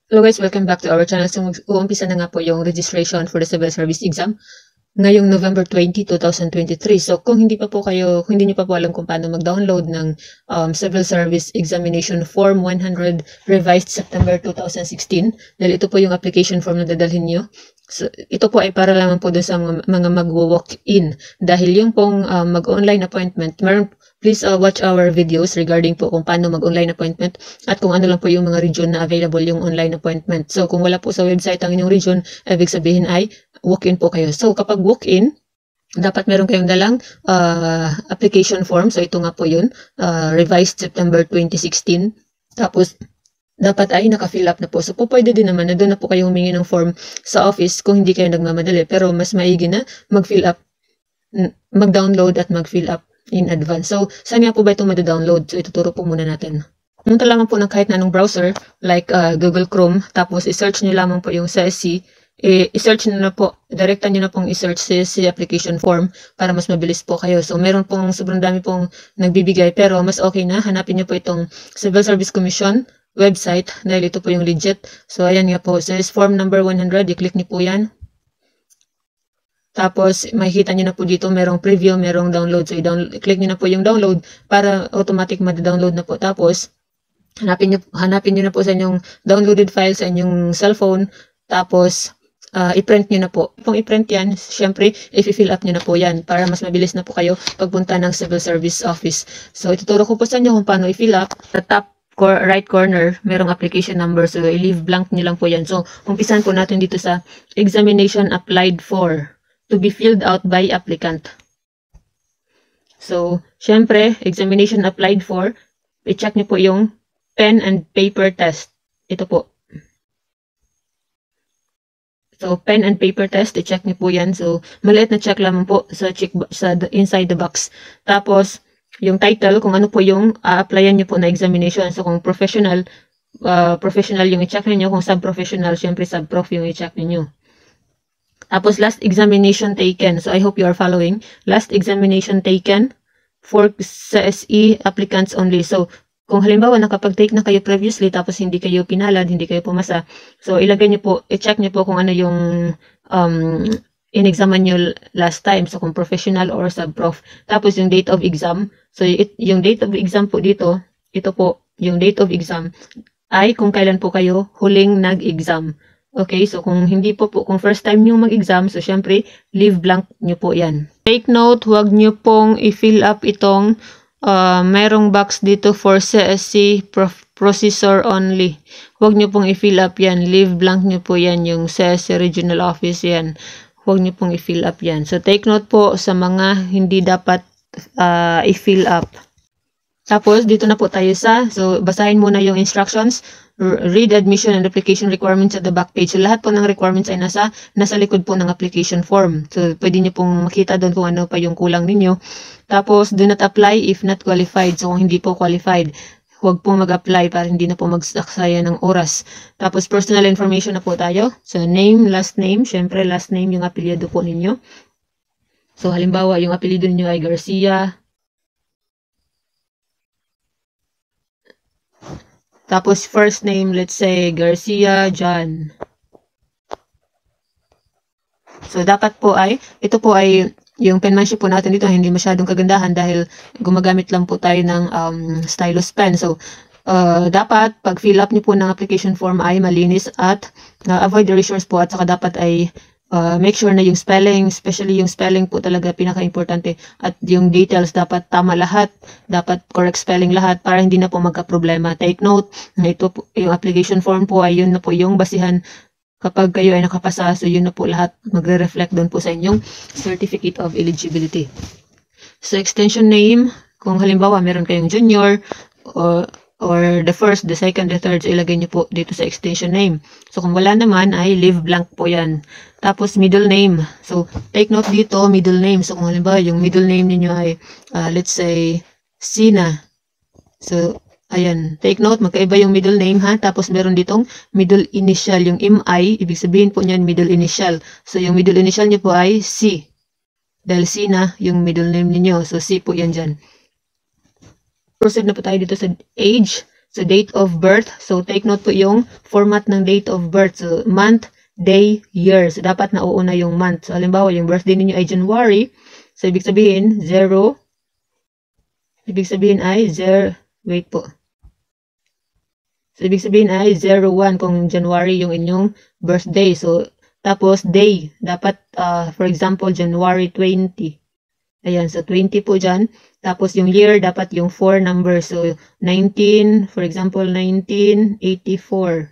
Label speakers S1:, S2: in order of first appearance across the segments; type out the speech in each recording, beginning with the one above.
S1: Hello guys, welcome back to our channel. So mag-uumpisa na nga po yung registration for the civil service exam ngayong November 20, 2023. So kung hindi niyo pa po alam kung paano mag-download ng Civil Service Examination Form 100 revised September 2016, dahil ito po yung application form na dadalhin niyo. So, ito po ay para lamang po dun sa mga mag-walk-in. Dahil yung pong mag-online appointment, please watch our videos regarding po kung paano mag-online appointment at kung ano lang po yung mga region na available yung online appointment. So, kung wala po sa website ang inyong region, ibig sabihin ay walk-in po kayo. So, kapag walk-in, dapat meron kayong dalang application form. So, ito nga po yun, revised September 2016. Tapos, dapat ay naka-fill up na po. So, pwede din naman na doon na po kayo humingi ng form sa office kung hindi kayo nagmamadali. Pero mas maigi na mag-fill up, mag-download at mag-fill up in advance. So, saan nga po ba ito mada-download? So, ituturo po muna natin. Pumunta lamang po ng kahit na anong browser like Google Chrome. Tapos, i-search nyo lamang po yung CSC. I-search nyo na po, direktan nyo na pong i-search CSC application form para mas mabilis po kayo. So, meron pong sobrang dami pong nagbibigay. Pero, mas okay na. Hanapin nyo po itong Civil Service Commission website dahil ito po yung legit. So, ayan nga po. So, is form number 100. I-click niyo po yan. Tapos, makikita niyo na po dito, merong preview, merong download. So, i-click niyo na po yung download para automatic ma-download na po. Tapos, hanapin niyo na po sa inyong downloaded file sa inyong cellphone. Tapos, i-print niyo na po. Kung i-print yan, syempre, i-fill up niyo na po yan para mas mabilis na po kayo pagpunta ng Civil Service Office. So, ituturo ko po sa inyo kung paano i-fill up. Sa top right corner, merong application number. So, i-leave blank nyo lang po yan. So, umpisan po natin dito sa examination applied for to be filled out by applicant. So, syempre, examination applied for, i-check nyo po yung pen and paper test. Ito po. So, pen and paper test, i-check nyo po yan. So, maliit na check lamang po sa inside the box. Tapos, yung title, kung ano po yung applyan nyo po na examination. So, kung professional yung i-check niyo. Kung sub-professional, syempre sub-prof yung i-check niyo. Tapos, last examination taken. So, I hope you are following. Last examination taken for CSE applicants only. So, kung halimbawa nakapag-take na kayo previously tapos hindi kayo pinalad, hindi kayo pumasa. So, ilagay niyo po, i-check niyo po kung ano yung in-examan nyo last time. So, kung professional or sub-prof. Tapos, yung date of exam. So, yung date of exam po dito, ito po, yung date of exam ay kung kailan po kayo huling nag-exam. Okay, so kung kung first time nyo mag-exam, so syempre, leave blank nyo po yan. Take note, huwag nyo pong i-fill up itong merong box dito for CSC processor only. Huwag nyo pong i-fill up yan. Leave blank nyo po yan, yung CSC regional office yan. Huwag nyo pong i-fill up yan. So, take note po sa mga hindi dapat i-fill up. Tapos, dito na po tayo so, basahin muna yung instructions. Read admission and application requirements at the back page. So, lahat po ng requirements ay nasa likod po ng application form. So, pwede nyo pong makita doon kung ano pa yung kulang ninyo. Tapos, do not apply if not qualified. So, kung hindi po qualified, huwag po mag-apply para hindi na po magsaksaya ng oras. Tapos, personal information na po tayo. So, name, last name. Syempre, last name yung apelyido po ninyo. So, halimbawa, yung apelyido ninyo ay Garcia. Tapos, first name, let's say, Garcia John. So, dapat po ito po ay, yung penmanship po natin dito, hindi masyadong kagandahan dahil gumagamit lang po tayo ng stylus pen. So, dapat, pag fill up niyo po ng application form ay malinis at avoid erasures po at saka dapat ay make sure na yung spelling, especially yung spelling po talaga pinaka-importante at yung details dapat tama lahat, dapat correct spelling lahat para hindi na po magka-problema. Take note, na ito po, yung application form po ay yun na po yung basihan kapag kayo ay nakapasa, so yun na po lahat magre-reflect doon po sa inyong certificate of eligibility. So extension name, kung halimbawa meron kayong junior or the first, the second, the third, so ilagay nyo po dito sa extension name. So, kung wala naman, ay leave blank po yan. Tapos, middle name. So, take note dito, middle name. So, kung halimbawa, yung middle name niyo ay, let's say, Sina. So, ayan. Take note, magkaiba yung middle name, ha? Tapos, meron ditong middle initial. Yung MI, ibig sabihin po niyan, middle initial. So, yung middle initial niyo po ay C. Dahil Sina, yung middle name niyo. So, C po yan dyan. Proceed na po tayo dito sa age. So, So, date of birth. So, take note po yung format ng date of birth. So, month, day, year. So, dapat nauuna yung month. So, halimbawa, yung birthday ninyo ay January. So, ibig sabihin, 0. Ibig sabihin ay 0. Wait po. So, ibig sabihin ay 01 kung January yung inyong birthday. So, tapos, day. Dapat, for example, January 20. Ayan, so 20 po dyan. Tapos, yung year, dapat yung 4 numbers. So, 19, for example, 1984.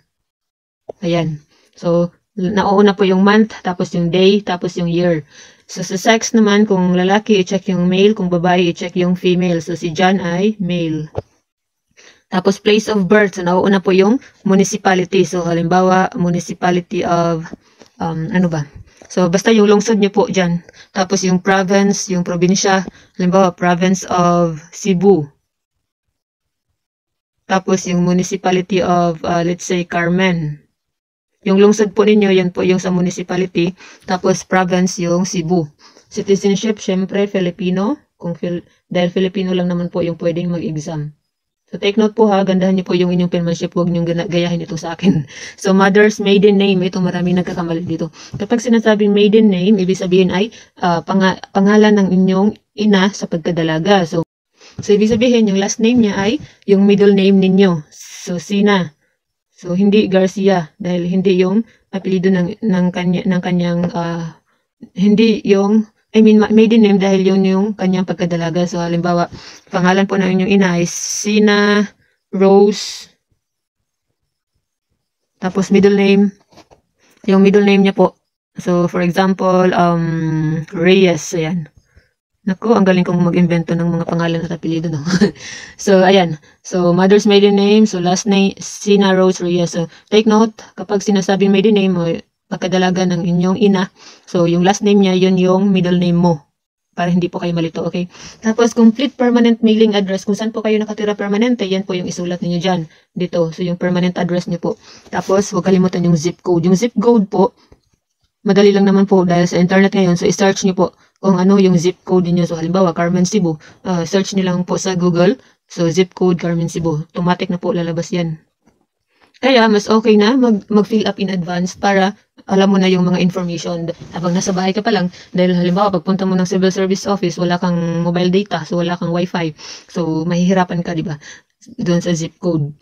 S1: Ayan. So, nauuna po yung month, tapos yung day, tapos yung year. So, sa sex naman, kung lalaki, i-check yung male. Kung babae, i-check yung female. So, si John ay male. Tapos, place of birth. So, nauuna po yung municipality. So, halimbawa, municipality of, ano ba? So, basta yung lungsod nyo po dyan. Tapos, yung province, yung probinsya. Halimbawa, province of Cebu. Tapos, yung municipality of, let's say, Carmen. Yung lungsod po ninyo, yan po yung sa municipality. Tapos, province yung Cebu. Citizenship, syempre, Filipino. Dahil Filipino lang naman po yung pwedeng mag-exam. So, take note po ha, gandahan niyo po yung inyong penmanship, huwag niyong gayahin ito sa akin. So, mother's maiden name, ito maraming nagkakamali dito. Kapag sinasabing maiden name, ibig sabihin ay pangalan ng inyong ina sa pagkadalaga. So, ibig sabihin, yung last name niya ay yung middle name ninyo. So, Sina. So, hindi Garcia, dahil hindi yung apelido ng kanyang, hindi yung, maiden name dahil yun yung kanyang pagkadalaga. So, halimbawa, pangalan po ng inyong ina ay Sina Rose. Tapos, middle name. Yung middle name niya po. So, for example, Reyes. Ayan. Naku, ang galing kong mag-invento ng mga pangalan at apelido, no? So, ayan. So, mother's maiden name. So, last name, Sina Rose Reyes. So, take note, kapag sinasabing maiden name mo, pagkadalaga ng inyong ina. So, yung last name niya, yun yung middle name mo. Para hindi po kayo malito, okay? Tapos, complete permanent mailing address. Kung saan po kayo nakatira permanente, yan po yung isulat niyo dyan. Dito. So, yung permanent address niyo po. Tapos, huwag kalimutan yung zip code. Yung zip code po, madali lang naman po dahil sa internet ngayon. So, i-search niyo po kung ano yung zip code niyo. So, halimbawa, Carmen Cebu. Search niyo lang po sa Google. So, zip code Carmen Cebu. Automatic na po lalabas yan. Kaya, mas okay na mag-fill up in advance para alam mo na yung mga information habang nasa bahay ka pa lang. Dahil halimbawa, pagpunta mo ng civil service office, wala kang mobile data, so wala kang wifi. So, mahihirapan ka, di ba? Doon sa zip code.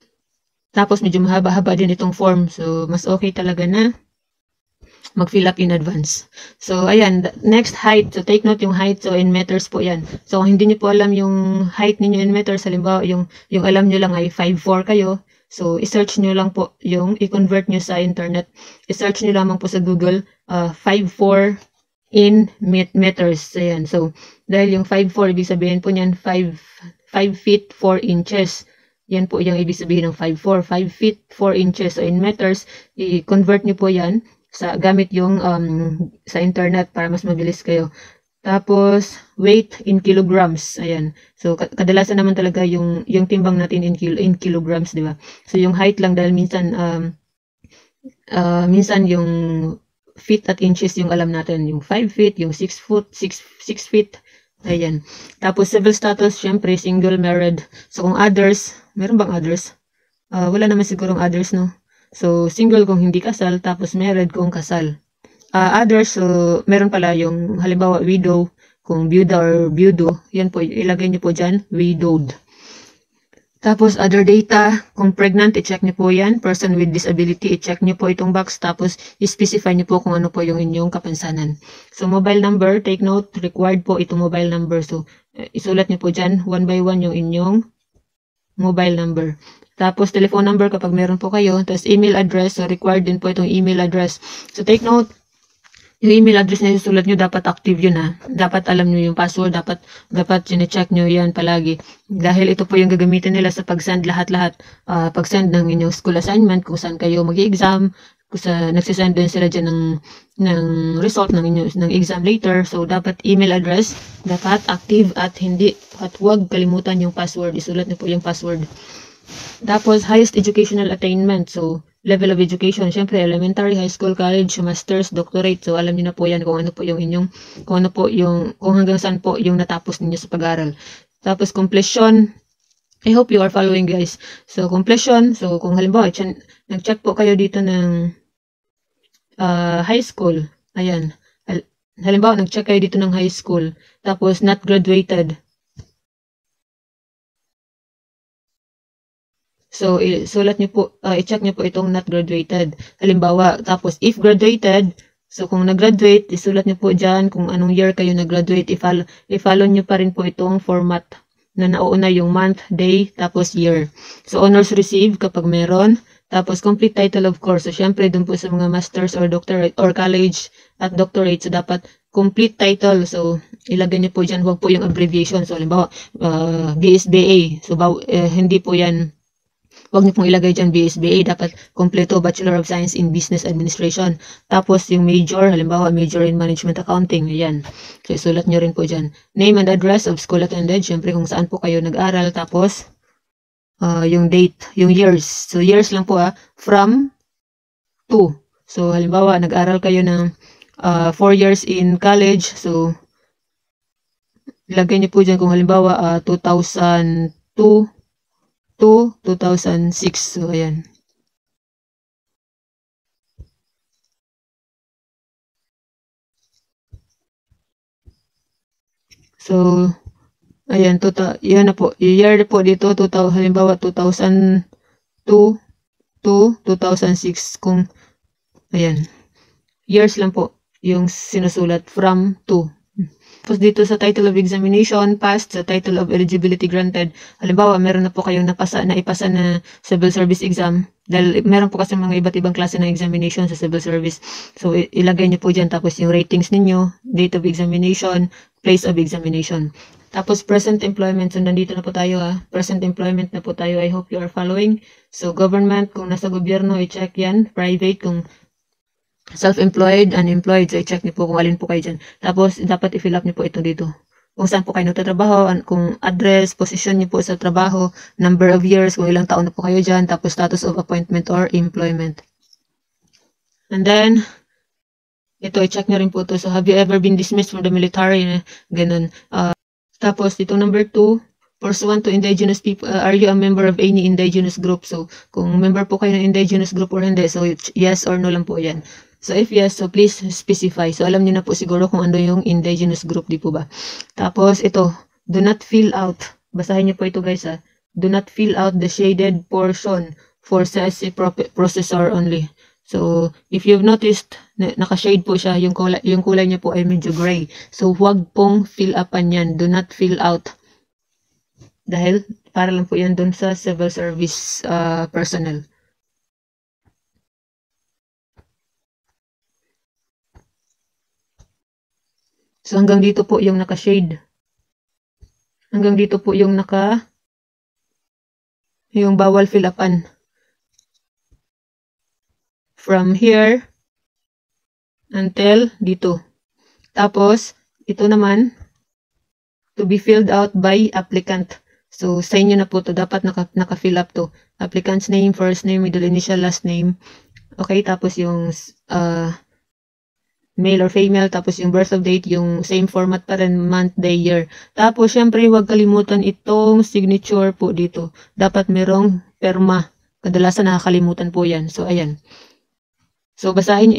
S1: Tapos, medyo mahaba-haba din itong form. So, mas okay talaga na mag-fill up in advance. So, ayan. Next, height. So, take note yung height. So, in meters po yan. So, kung hindi nyo po alam yung height ninyo in meters, halimbawa, yung alam nyo lang ay 5'4 kayo. So, i-search nyo lang po yung i-convert nyo sa internet. I-search nyo lamang po sa Google 5'4 in meters. Ayan. So, dahil yung 5'4, ibig sabihin po niyan 5 feet 4 inches. Yan po yung ibig sabihin ng 5'4. 5 feet 4 inches. So, in meters, i-convert nyo po yan sa gamit yung sa internet para mas mabilis kayo. Tapos, weight in kilograms. Ayan. So, kadalasan naman talaga yung timbang natin in kilograms, di ba? So, yung height lang dahil minsan yung feet at inches yung alam natin. Yung 5 feet, yung 6 feet. Ayan. Tapos, civil status, syempre, single, married. So, kung others, meron bang others? Wala naman sigurong others, no? So, single kung hindi kasal, tapos married kung kasal. Others, so, meron pala yung, halimbawa, widow, kung byuda or byudo, yan po, ilagay niyo po dyan, widowed. Tapos, other data, kung pregnant, i-check niyo po yan. Person with disability, i-check niyo po itong box, tapos, i-specify niyo po kung ano po yung inyong kapansanan. So, mobile number, take note, required po itong mobile number. So, isulat niyo po dyan, one by one yung inyong mobile number. Tapos, telephone number kapag meron po kayo. Tapos, email address, so, required din po itong email address. So, take note, yung email address na isusulat nyo, dapat active yun ha. Dapat alam nyo yung password, dapat sine-check nyo yan palagi. Dahil ito po yung gagamitin nila sa pag-send lahat-lahat. Pag-send ng inyong school assignment, kung saan kayo mag-exam, kung nagsisend din sila dyan ng result ng exam later. So, dapat email address, dapat active at huwag kalimutan yung password. Isulat nyo po yung password. Tapos, highest educational attainment. So, level of education. Siyempre, elementary, high school, college, master's, doctorate. So, alam niyo na po yan kung ano po yung kung hanggang saan po yung natapos ninyo sa pag-aaral. Tapos, completion. I hope you are following, guys. So, completion. So, kung halimbawa, nag-check po kayo dito ng high school. Ayan. Halimbawa, nag-check kayo dito ng high school. Tapos, not graduated. So, sulat nyo po, i-check nyo po itong not graduated. Halimbawa, tapos, if graduated, so kung nag-graduate, isulat nyo po dyan kung anong year kayo nag-graduate. I-follow nyo pa rin po itong format na nauuna yung month, day, tapos year. So, honors received kapag meron. Tapos, complete title of course. So, syempre, dun po sa mga masters or doctorate or college at doctorate. So, dapat complete title. So, ilagay nyo po dyan. Huwag po yung abbreviation. So, halimbawa, BSBA. So, hindi po yan. Huwag niyo pong ilagay dyan BSBA. Dapat kompleto Bachelor of Science in Business Administration. Tapos, yung major, halimbawa, major in Management Accounting. Ayan. So, isulat nyo rin po dyan. Name and address of school attended. Syempre, kung saan po kayo nag-aral. Tapos, yung date, yung years. So, years lang po from to. So, halimbawa, nag-aral kayo ng 4 years in college. So, ilagay niyo po dyan kung halimbawa 2002 to 2006. So, ayan. So, ayan, yan na po. Year po dito, halimbawa 2002 to 2006. Kung, ayan, years lang po yung sinusulat from to. Tapos dito sa title of examination, passed, sa title of eligibility granted. Halimbawa, meron na po kayong ipasa na civil service exam. Dahil meron po kasi mga iba't ibang klase ng examination sa civil service. So, ilagay nyo po dyan. Tapos yung ratings ninyo, date of examination, place of examination. Tapos present employment. So, nandito na po tayo Present employment na po tayo. I hope you are following. So, government, kung nasa gobyerno, i-check yan. Private, kung self-employed, unemployed. So, i-check niyo po kung alin po kayo dyan. Tapos, dapat i-fill up niyo po ito dito. Kung saan po kayo nagtatrabaho, kung address, position niyo po sa trabaho, number of years, kung ilang taon na po kayo dyan, tapos status of appointment or employment. And then, ito, i-check niyo rin po ito. So, have you ever been dismissed from the military? Ganun. Tapos, dito number 2, pursuant to indigenous people, are you a member of any indigenous group? So, kung member po kayo ng indigenous group or hindi, so yes or no lang po yan. So, if yes, so please specify. So, alam niyo na po siguro kung ano yung indigenous group, di po ba? Tapos, ito, do not fill out. Basahin niyo po ito, guys, Do not fill out the shaded portion for CSC processor only. So, if you've noticed, naka-shade po siya, yung kulay niya po ay medyo gray. So, huwag pong fill upan yan. Do not fill out. Dahil, para lang po yan dun sa civil service personnel. So, hanggang dito po yung naka-shade. Hanggang dito po yung yung bawal fill upan. From here until dito. Tapos, ito naman, to be filled out by applicant. So, sa inyo na po to. Dapat naka-fill up to. Applicant's name, first name, middle initial, last name. Okay, tapos yung male or female, tapos yung birth of date, yung same format pa rin, month, day, year. Tapos, syempre, huwag kalimutan itong signature po dito. Dapat merong perma. Kadalasan nakakalimutan po yan. So, ayan. So, basahin,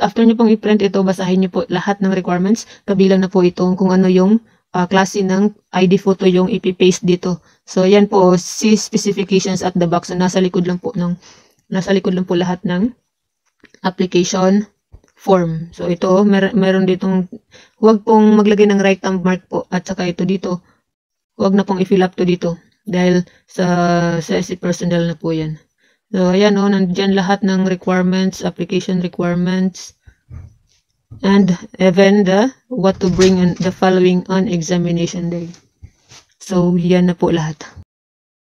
S1: after nyo pong i-print ito, basahin nyo po lahat ng requirements. Kabilang na po itong kung ano yung klase ng ID photo yung ipipaste dito. So, yan po, see specifications at the back. So, nasa likod lang po lahat ng application form. So, ito, meron ditong, huwag pong maglagay ng right thumb mark po. At saka ito dito, huwag na pong i-fill up to dito. Dahil sa SC personnel na po yan. So, ayan nandyan lahat ng requirements, application requirements, and even what to bring the following on examination day. So, yan na po lahat.